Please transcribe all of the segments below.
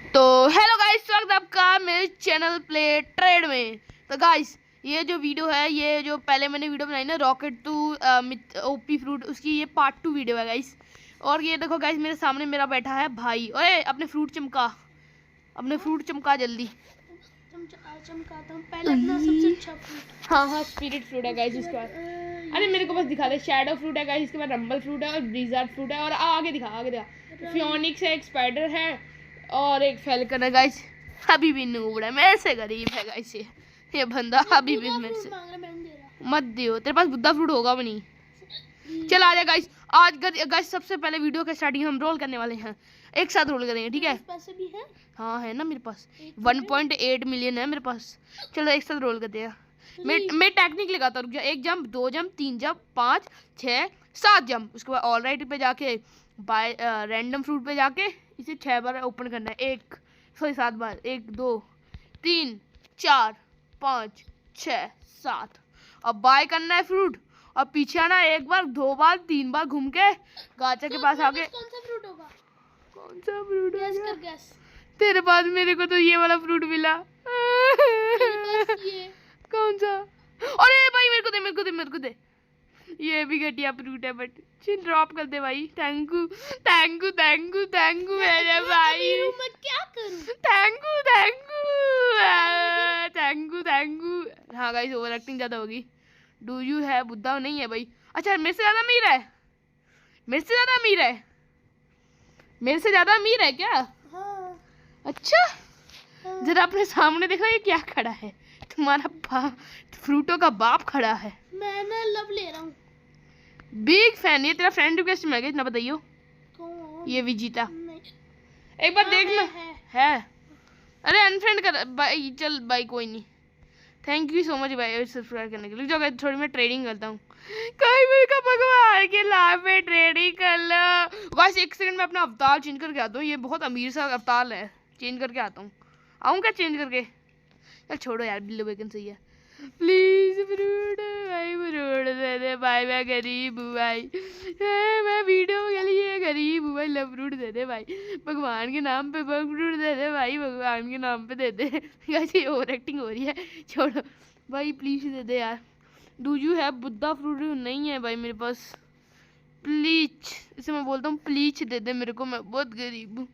तो hello guys, स्वागत है आपका मेरे चैनल प्ले ट्रेड में। तो गाइस, ये जो वीडियो है, ये जो पहले मैंने वीडियो बनाई ना रॉकेट टू ओपी फ्रूट, उसकी ये पार्ट 2 वीडियो है गाइस। और ये देखो गाइस, मेरे सामने मेरा बैठा है भाई। ओए अपने फ्रूट चमका, अपने फ्रूट चमका जल्दी। चमकाता हूं पहले अपना सबसे अच्छा फ्रूट। हाँ, स्पिरिट फ्रूट है गाइस इसके बाद। अरे मेरे को बस दिखा दे। शैडो फ्रूट है गाइस, इसके बाद रंबल फ्रूट है और ब्रिजार्ड फ्रूट है। और आगे दिखा फियोनिक्स है, एक स्पाइडर है और एक फैल्कन है गाइस। अभी भी नूबड़ा है, मेरे से गरीब है गाइस ये बंदा। अभी भी मेरे से मत दियो, तेरे पास बुद्धा फ्रूट होगा भी नहीं। चल आ जा गाइस। आज गाइस सबसे पहले वीडियो के स्टार्टिंग हम रोल करने वाले हैं, एक साथ रोल करेंगे, ठीक है? पैसे भी हैं? हाँ है ना मेरे पास, 1.8 मिलियन है मेरे पास। चलो एक साथ रोल करते हैं। मैं टेक्निक लगाता हूँ, रुक जा। 1 जंप, 2 जंप, 3 जंप, 5, 6, 7 जंप। उसके बाद ऑल राइट पे जाके बाय रैंडम फ्रूट पे जाके इसे 6 बार ओपन करना है। 7 बार। 1 2 3 4 5 6 7। अब बाय करना है फ्रूट और पीछे आना 1 बार, 2 बार, 3 बार घूम के गाचा के पास आके। कौन सा फ्रूट होगा? कौन सा फ्रूट गैस होगा? कर गैस। तेरे पास, मेरे को तो ये वाला फ्रूट मिला। ये कौन सा? अरे भाई मेरे को दे, मेरे को दे, मेरे को दे। ये भी घटिया फ्रूट है, बट चिन ड्रॉप कर दे भाई। Thank you, thank you, thank you, thank you मेरे भाई। मैं क्या करूं? Thank you, thank you, thank you, thank you. हाँ गाइस, ओवर एक्टिंग ज्यादा होगी। डू यू है बुद्धा नहीं है भाई। अच्छा, मेरे से ज्यादा अमीर है, मेरे से ज्यादा अमीर है, मेरे से ज्यादा अमीर है क्या? हाँ, अच्छा हाँ। जरा अपने सामने देखो, ये क्या खड़ा है? तुम्हारा फ्रूटों का बाप खड़ा है। मैं ना लव ले रहा हूँ। Big fan. ये तेरा फ्रेंड रिक्वेस्ट में इतना बताइयो। कौन? ये विजीता, नहीं। एक बार हाँ, देखना है। है। अरे अनफ्रेंड कर भाई, चल भाई कोई नहीं। थैंक यू सो मच भाई सब्सक्राइब करने के लिए। जो थोड़ी मैं ट्रेडिंग करता हूँ। कहीं मेरे का भगवान के लाभ में ट्रेडिंग कर लो। बस 1 सेकंड में अपना अवतार चेंज करके आता हूँ। ये बहुत अमीर सा अवतार है, चेंज करके आता हूँ। आऊँ क्या चेंज करके? यार छोड़ो यार, बिल्लो बेकन सही है। प्लीज फ्रूट भाई, फ्रूट दे दे भाई, मैं गरीब हूँ भाई। मैं वीडियो के लिए गरीब हूँ भाई, लव फ्रूट दे दे भाई। भगवान के नाम पे फ्रूट दे दे भाई, भगवान के नाम पे दे दे। ऐसी ओवर एक्टिंग हो रही है, छोड़ो भाई प्लीज दे दे यार। डू यू है बुद्धा फ्रूट? नहीं है भाई मेरे पास। प्लीज, इसे मैं बोलता हूँ प्लीज दे दे मेरे को, मैं बहुत गरीब हूँ,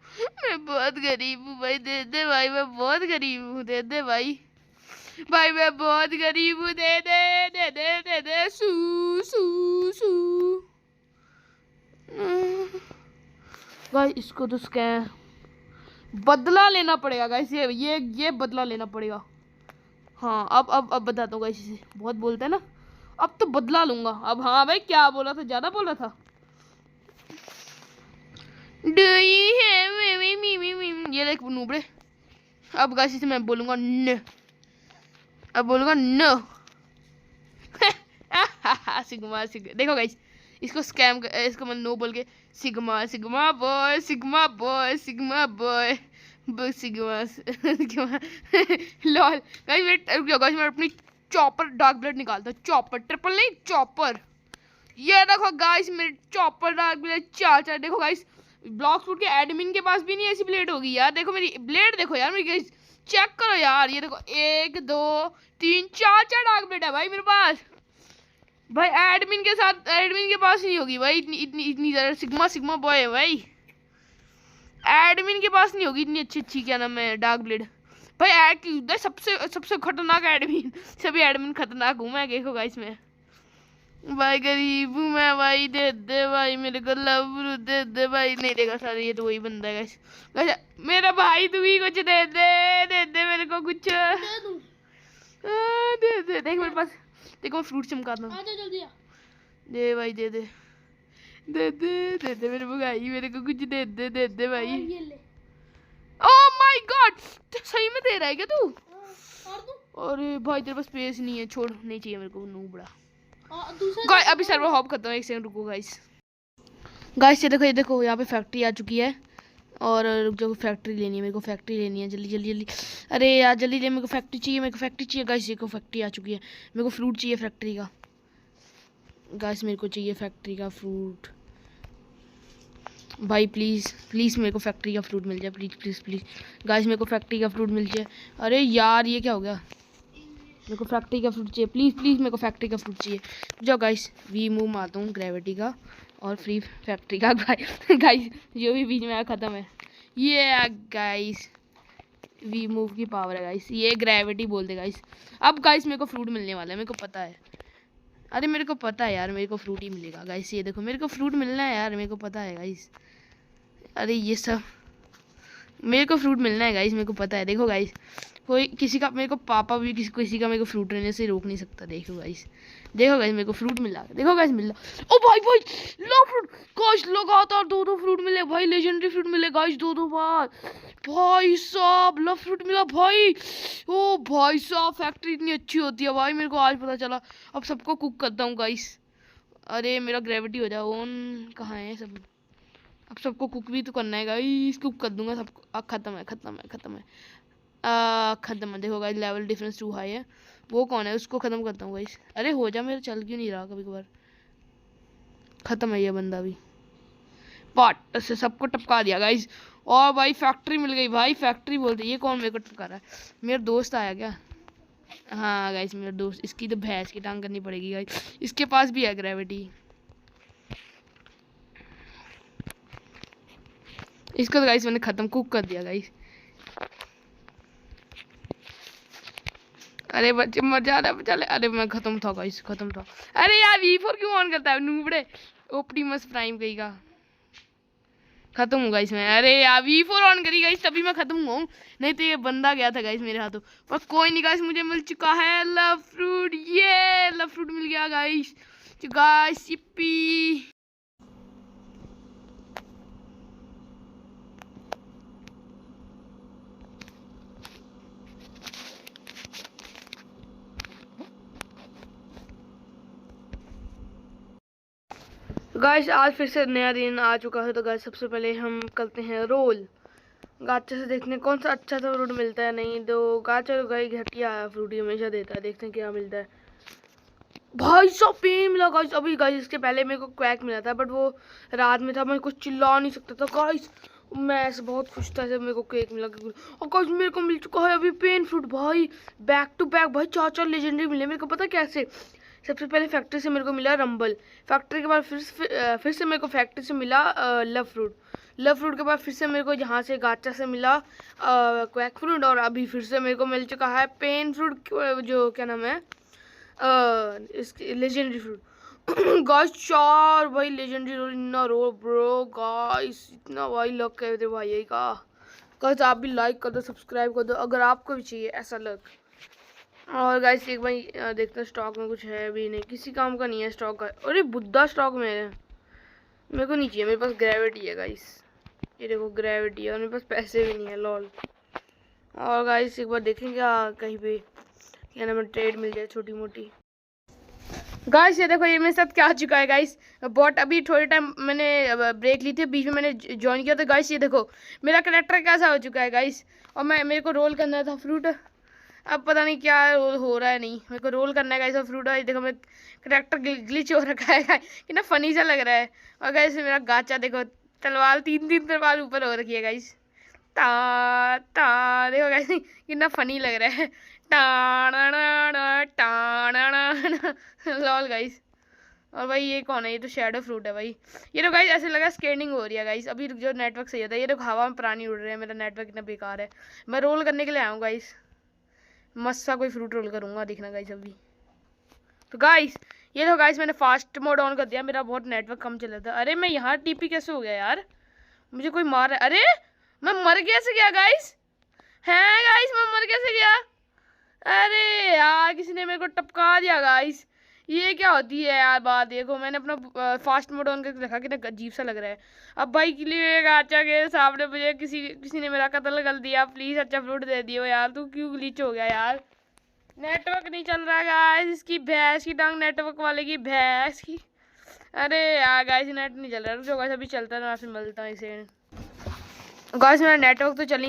मैं बहुत गरीब हूँ भाई, दे दे भाई, मैं बहुत गरीब हूँ, दे दे भाई, भाई मैं बहुत गरीब हूँ, दे दे, दे दे, दे दे। सू सू सू। भाई इसको तो स्कैम बदला लेना पड़ेगा गाइस, ये बदला लेना पड़ेगा। हाँ अब बताता हूँ गाइस, इसे बहुत बोलता है ना, अब तो बदला लूंगा अब। हाँ भाई, क्या बोला था? ज्यादा बोला था। ये देख नूबड़े, अब गाइस इसे मैं बोलूंगा न, अब बोलूंगा न। सिग्मा देखो गाइस, इसको स्कैम इसको मैं नो बोल के sigma sigma boy, sigma boy, sigma boy, sigma sigma. Lol guys, रुक जाओ गाइस, मैं अपनी चॉपर डार्क ब्लड निकालता हूँ। चॉपर, ट्रिपल नहीं, चॉपर। ये देखो गाइस, मेरे चॉपर डार्क ब्लेड 4 देखो गाइस, ब्लॉक फूड के एडमिन के पास भी नहीं ऐसी ब्लेड होगी यार। देखो मेरी ब्लेड देखो यार, मेरी गाइस चेक करो यार। ये देखो 1 2 3 4 डार्क ब्लेड है भाई मेरे पास भाई। एडमिन के साथ, एडमिन के पास नहीं होगी भाई इतनी ज्यादा। सिग्मा सिग्मा बॉय है भाई, एडमिन के पास नहीं होगी इतनी अच्छी क्या नाम है डार्क ब्लेड भाई। सबसे खतरनाक एडमिन, सभी एडमिन खतरनाक हूँ मैं। देखो गाइस मैं भाई गरीब हूँ मैं भाई, दे दे भाई मेरे को लव, दे दे भाई। नहीं देगा सारे, ये तो वही बंदा है गाइस। मेरा भाई तू ही कुछ दे दे, दे दे मेरे को कुछ, दे दे। देख मेरे पास, देखो मैं फ्रूट चमकाता हूँ। आजा जल्दी आ। दे भाई, दे दे, दे दे, दे दे मेरे भाई, मेरे को कुछ दे दे, दे दे भाई। ये ले। ओह माय गॉड, सही में दे रहा है क्या तू? और दूं? अरे भाई तेरे पास स्पेस नहीं है, छोड़, नहीं चाहिए मेरे को नूबड़ा। दूसरा गाइस अभी सर्वर हॉप करता हूँ, 1 सेकंड रुको गाइस। गाइस ये देखो यहाँ पे फैक्ट्री आ चुकी है। और रुक जाओ, फैक्ट्री लेनी है मेरे को, फैक्ट्री लेनी है जल्दी जल्दी जल्दी। अरे यार जल्दी ले, मेरे को फैक्ट्री चाहिए, मेरे को फैक्ट्री चाहिए गाइस। देखो फैक्ट्री आ चुकी है, मेरे को फ्रूट चाहिए फैक्ट्री का गाइस, मेरे को चाहिए फैक्ट्री का फ्रूट। भाई प्लीज़ प्लीज़ मेरे को फैक्ट्री का फ्रूट मिल जाए, प्लीज़ प्लीज़ प्लीज़ गाइस मेरे को फैक्ट्री का फ्रूट मिल जाए। अरे यार ये क्या हो गया, मेरे को फैक्ट्री का फ्रूट चाहिए, प्लीज़ प्लीज़ मेरे को फैक्ट्री का फ्रूट चाहिए। जाओ गाइस वी मूव मारता हूँ ग्रेविटी का और फ्री फैक्ट्री का। गाइस जो भी बीच में आया ख़त्म है ये गाइस, वी मूव की पावर है गाइस, ये ग्रेविटी बोलते गाइस। अब गाइस मेरे को फ्रूट मिलने वाला है, मेरे को पता है। अरे मेरे को पता है यार मेरे को फ्रूट ही मिलेगा गाइस, ये देखो मेरे को फ्रूट मिलना है यार, मेरे को पता है गाइस। अरे ये सब मेरे को फ्रूट मिलना है गाइस, मेरे को पता है। देखो गाइस कोई किसी का, मेरे को पापा भी किसी का मेरे को फ्रूट लेने से रोक नहीं सकता। देखो गाइस मेरे को फ्रूट मिला, देखो गाइस मिला। ओ भाई भाई लो फ्रूट गाइस, लगातार 2-2 फ्रूट मिले भाई, लेजेंडरी फ्रूट मिले गाइस 2-2 बार। भाई साहब लव फ्रूट मिला भाई। ओ भाई साहब फैक्ट्री इतनी अच्छी होती है भाई, मेरे को आज पता चला। अब सबको कुक करता हूँ गाइस। अरे मेरा ग्रेविटी हो जाओ ऑन, कहाँ है सब। अब सबको कुक भी तो करना है गाइस, कुक कर दूंगा सबको। खत्म है खत्म है खत्म है खत्म है। देखो गाइस लेवल डिफरेंस 2 हाई है। वो कौन है, उसको खत्म करता हूँ गाइस। अरे हो जा, मेरा चल क्यों नहीं रहा कभी कभार। खत्म है ये बंदा भी, पाट से सबको टपका दिया गाइस। और भाई फैक्ट्री मिल गई भाई, फैक्ट्री बोलते। ये कौन मेरे को टपका रहा है, मेरा दोस्त आया क्या। हाँ गाइस मेरा दोस्त, इसकी तो भैंस की टांग करनी पड़ेगी गाइस, इसके पास भी है ग्रेविटी। इसको तो गाइस मैंने खत्म कुक कर दिया गाइस। अरे बच्चे मर जा रहा है चले। अरे मैं खत्म था गाइस, खत्म था। अरे यार V4 क्यों ऑन करता है नूबड़े, ऑप्टिमस प्राइम कहीं का। खत्म हूँ गाइस मैं। अरे यार V4 ऑन करी गाइस तभी मैं खत्म हुआ हूँ, नहीं तो ये बंदा गया था गाइस मेरे हाथों। पर कोई नहीं गाइस, मुझे मिल चुका है लव फ्रूट। ये लव फ्रूट मिल गया गाइस, गाइस yippee। गाइस आज फिर से नया दिन आ चुका है। तो गाइस सबसे पहले हम करते हैं रोल गाचा से, देखते हैं कौन सा अच्छा सा फ्रूट मिलता है। नहीं तो गाचा तो गाइस घटिया फ्रूट ही हमेशा देता है, देखते हैं क्या मिलता है। भाई साहब पेन मिला गाइस अभी। गाइस इसके पहले मेरे को क्वैक मिला था, बट वो रात में था, मैं कुछ चिल्ला नहीं सकता था गाइस। मैं ऐसे बहुत खुश था जब मेरे को केक मिला। और गाइस मेरे को मिल चुका है अभी पेन फ्रूट भाई, बैक टू बैक भाई 4-4 लेजेंडरी मिले मेरे को। पता कैसे, सबसे पहले फैक्ट्री से मेरे को मिला रंबल, फैक्ट्री के बाद फिर से मेरे को फैक्ट्री से मिला लव फ्रूट, लव फ्रूट के बाद फिर से मेरे को यहाँ से गाचा से मिला क्वैक फ्रूट, और अभी फिर से मेरे को मिल चुका है पेन फ्रूट, जो क्या नाम है इसकी लेजेंडरी फ्रूट। गाइस 4 भाई legendary role in a row bro. Guys इतना भाई लक है तेरे भाई का। गाइस आप भी लाइक कर दो, सब्सक्राइब कर दो अगर आपको भी चाहिए ऐसा लक। और गाइस एक बार देखते हैं स्टॉक में कुछ है भी नहीं, किसी काम का नहीं है स्टॉक का। अरे बुद्धा स्टॉक में है, मेरे को नहीं चाहिए, मेरे पास ग्रेविटी है गाइस। ये देखो ग्रेविटी है और मेरे पास पैसे भी नहीं है लॉल। और गाइस एक बार देखेंगे कहीं पे क्या नाम है ट्रेड मिल जाए छोटी मोटी। गाइस ये देखो ये मेरे साथ क्या आ चुका है गाइस, बट अभी थोड़े टाइम मैंने ब्रेक ली थी, बीच में मैंने ज्वाइन किया। तो गाइस ये देखो मेरा करेक्टर कैसा हो चुका है गाइस। और मेरे को रोल करना था फ्रूट, अब पता नहीं क्या हो रहा है, नहीं मेरे को रोल करना है गाइस। और फ्रूट है देखो, मेरा करेक्टर ग्लिच हो रखा है, कितना फनी सा लग रहा है। और गाइस मेरा गाचा देखो, तलवार 3-3 तलवार ऊपर हो रखी है गाइस। ता ता देखो गाइस कितना फनी लग रहा है। Lol guys. और भाई ये कौन है, ये तो शेडो फ्रूट है भाई। ये तो गाइस ऐसे लगा स्केटिंग हो रही है गाइस। अभी जो नेटवर्क सही होता है, ये तो हवा में प्राणी उड़ रहे हैं, मेरा नेटवर्क इतना बेकार है। मैं रोल करने के लिए आऊँ गाइस, मस्त सा कोई फ्रूट रोल करूँगा, देखना गाइस अभी। तो गाइस ये तो गाइस मैंने फास्ट मोड ऑन कर दिया, मेरा बहुत नेटवर्क कम चल रहा था। अरे मैं यहाँ टीपी कैसे हो गया यार, मुझे कोई मार रहा है। अरे मैं मर कैसे गया गाइस, है गाइस मैं मर कैसे गया। अरे यार किसी ने मेरे को टपका दिया गाइस, ये क्या होती है यार बात। देखो मैंने अपना फास्ट मोड ऑन करके रखा, कितना अजीब सा लग रहा है। अब भाई के लिए गाचा के सामने मुझे किसी ने मेरा कत्ल कर दिया, प्लीज़ अच्छा फ्रूट दे दियो यार। तू क्यों ग्लिच हो गया यार, नेटवर्क नहीं चल रहा गाइस, इसकी भैंस की टांग, नेटवर्क वाले की भैंस की। अरे यार गाइस नेट नहीं चल रहा, रुको गाइस अभी चलता है ना, फिर मिलता है इसे। गाइस मेरा नेटवर्क तो चल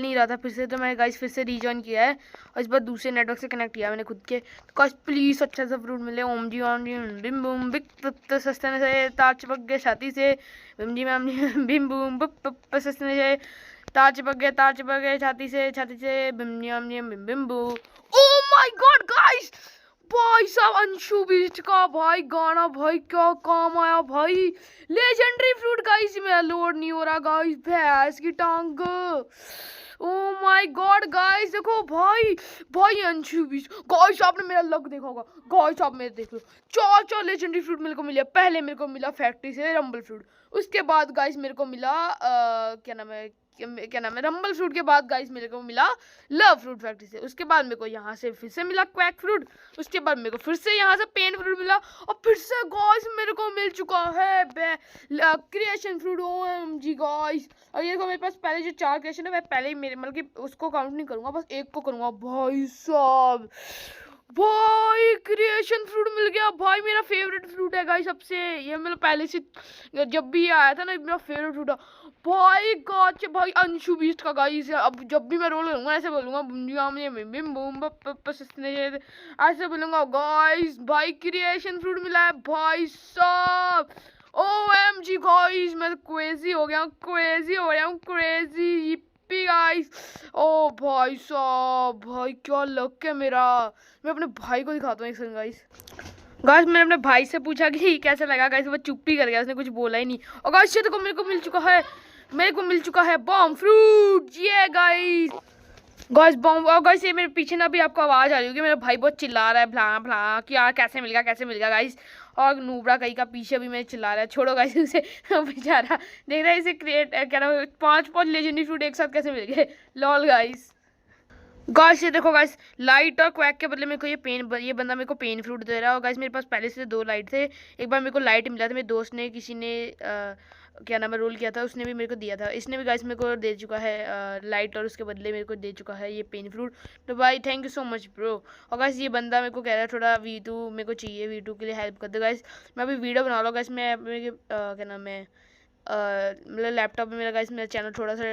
नहीं रहा था फिर से, तो मैंने गाइस फिर से रीजॉइन किया है और इस बार दूसरे नेटवर्क से कनेक्ट किया मैंने खुद के। तो गाइस प्लीज़ अच्छा सा फ्रूट मिले। ओम जी बिम बूम बिक तो सस्ते से तार चिपक गए छाती से, बिम जी मैम बिम बूम सस्ते से तार चिपक गए छाती से बिम जी बिम बिम बू। ओह माय गॉड गाइस, भाई साहब अंशु बीस्ट का भाई गाना भाई क्या काम आया भाई। लेजेंडरी फ्रूट गाइस, मेरा लोड नहीं हो रहा गाइस, भैंस की टांग। ओ माय गॉड गाइस देखो भाई, भाई अंशु बीस्ट गाइस, आपने मेरा लक देखा होगा गाइस, आप मेरे देख लो, चार लेजेंडरी फ्रूट मेरे को मिले। पहले मेरे को मिला फैक्ट्री से रंबल फ्रूट, उसके बाद गाइस मेरे को मिला क्या नाम है रंबल फ्रूट के बाद गाइस मेरे को मिला लव फ्रूट फैक्ट्री से, उसके बाद मेरे को यहाँ से फिर से मिला क्वैक फ्रूट, उसके बाद मेरे को फिर से यहाँ से पेन फ्रूट मिला और फिर से गाइस मेरे को मिल चुका है क्रिएशन फ्रूट। ओएमजी गाइस, और ये देखो मेरे पास पहले जो 4 क्रिएशन है मैं पहले ही मेरे मतलब कि उसको काउंट नहीं करूँगा, बस एक को करूँगा। भाई साहब भाई क्रिएशन फ्रूट मिल गया भाई, मेरा फेवरेट फ्रूट है गाइस सबसे, ये मेरा पहले से जब भी ये आया था ना मेरा फेवरेट फ्रूट है भाई। गाच भाई अंशु बीस्ट का गाइस, अब जब भी मैं रोल करूंगा ऐसे बोलूंगा बिम बूम ऐसे बोलूंगा गाइस। भाई क्रिएशन फ्रूट मिला है भाई साहब, ओएमजी गाइस, मैं क्रेजी हो गया हूँ क्रेजी गाइस। ओ भाई साहब भाई क्या लक है मेरा। मैं अपने भाई को दिखाता हूँ एक सेकंड गाइस। मैंने अपने भाई से पूछा कि कैसा लगा गाइस, वो चुप ही कर गया, उसने कुछ बोला ही नहीं। और गाइस ये देखो मेरे को मिल चुका है बॉम्ब फ्रूट, ये गाइस बॉम्ब। और गाइस ये मेरे पीछे ना भी आपको आवाज़ आ रही होगी, मेरा भाई बहुत चिल्ला रहा है भला भला कि यार कैसे मिल गया गाइस। और नूबरा कहीं का पीछे भी मेरे चिल्ला रहा है, छोड़ो गाइस उसे बेचारा देख रहा है इसे क्रिएट क्या नाम 5 लेजेंडरी फ्रूट एक साथ कैसे मिल गए, लॉल गाइस। गाइस ये देखो गाइस, लाइट और क्वैक के बदले मेरे को ये बंदा मेरे को पेन फ्रूट दे रहा है। और गाइस मेरे पास पहले से 2 लाइट थे, एक बार मेरे को लाइट मिला था, मेरे दोस्त ने किसी ने क्या नाम है रोल किया था, उसने भी मेरे को दिया था, इसने भी गाइस मेरे को दे चुका है लाइट और उसके बदले मेरे को दे चुका है ये पेन फ्रूट। तो भाई thank you so much bro. और गाइस ये बंदा मेरे को कह रहा है थोड़ा V2 मेरे को चाहिए, V2 के लिए हेल्प कर दो गाइस। मैं अभी वीडियो बना रहा हूँ गाइस, मैं क्या नाम है मतलब लैपटॉप में मेरा चैनल थोड़ा सा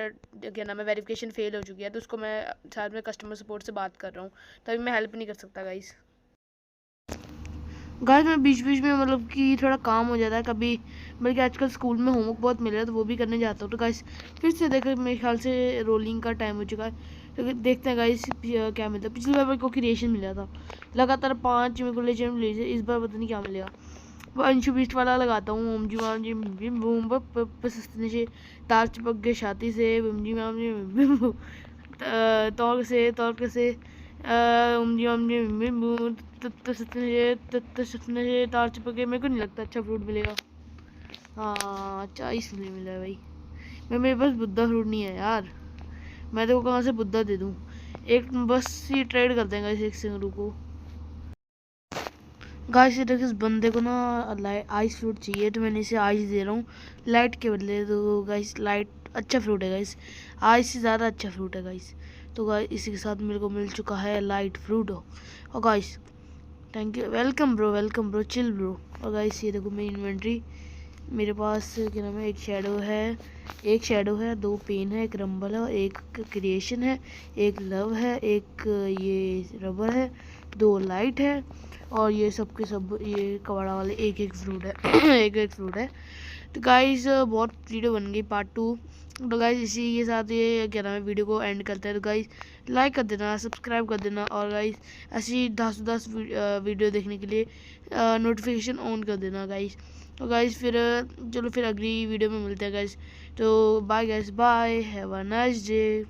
क्या नाम है वेरिफिकेशन फेल हो चुकी है, तो उसको मैं साथ में कस्टमर सपोर्ट से बात कर रहा हूँ, तभी मैं हेल्प नहीं कर सकता गाइस। मैं बीच में मतलब कि थोड़ा काम हो जाता है कभी, बल्कि आजकल स्कूल में होमवर्क बहुत मिल रहा है तो वो भी करने जाता हूँ। तो गाइस फिर से देखो मेरे ख्याल से रोलिंग का टाइम हो चुका है, तो देखते हैं गाइस क्या मिलता है। पिछली बार मेरे को क्रिएशन मिला था लगातार 5 मेरे को लेजेंड मिले थे, इस बार पता नहीं क्या मिलेगा। वो अंशु बीस्ट वाला लगाता हूँ, ओम जी माम जी बिम बूम सस्ते से तार चिपक गए छाती से, बिम जी माम जी बिम तौर से ओम जी माम जी बिम बूम सस्ते से तार चिपक गए। मेरे को नहीं लगता अच्छा फ्रूट मिलेगा, हाँ अच्छा इसलिए मिला है भाई। मेरे पास बुद्धा फ्रूट नहीं है यार, मैं तो कहाँ से बुद्धा दे दूँ, एक बस ये ट्रेड कर देंगे इस एक सिंगरू को। गाइस देखिए इस बंदे को ना आइस फ्रूट चाहिए, तो मैंने इसे आइस दे रहा हूँ लाइट के बदले। तो गाइस लाइट अच्छा फ्रूट है गाइस, आइस से ज़्यादा अच्छा फ्रूट है गाइस। तो गाइस इसी के साथ मेरे को मिल चुका है लाइट फ्रूट। और guys thank you, welcome bro chill bro. और गाइस ये देखो मेरी इन्वेंट्री, मेरे पास क्या नाम है एक शेडो है 2 पेन है, एक रंबल है, एक क्रिएशन है, एक लव है, एक ये रबर है, 2 लाइट है, और ये सब के सब ये कवाड़ा वाले एक फ्रूट है एक फ्रूट है। तो गाइस बहुत वीडियो बन गई पार्ट 2। तो गाइस इसी के साथ ये क्या नाम है वीडियो को एंड करते हैं। तो गाइस लाइक कर देना, सब्सक्राइब कर देना, और गाइस ऐसी 10 वीडियो देखने के लिए नोटिफिकेशन ऑन कर देना गाइस। तो गाइस फिर चलो फिर अगली वीडियो में मिलते हैं गाइस। तो bye guys, bye, have a nice day.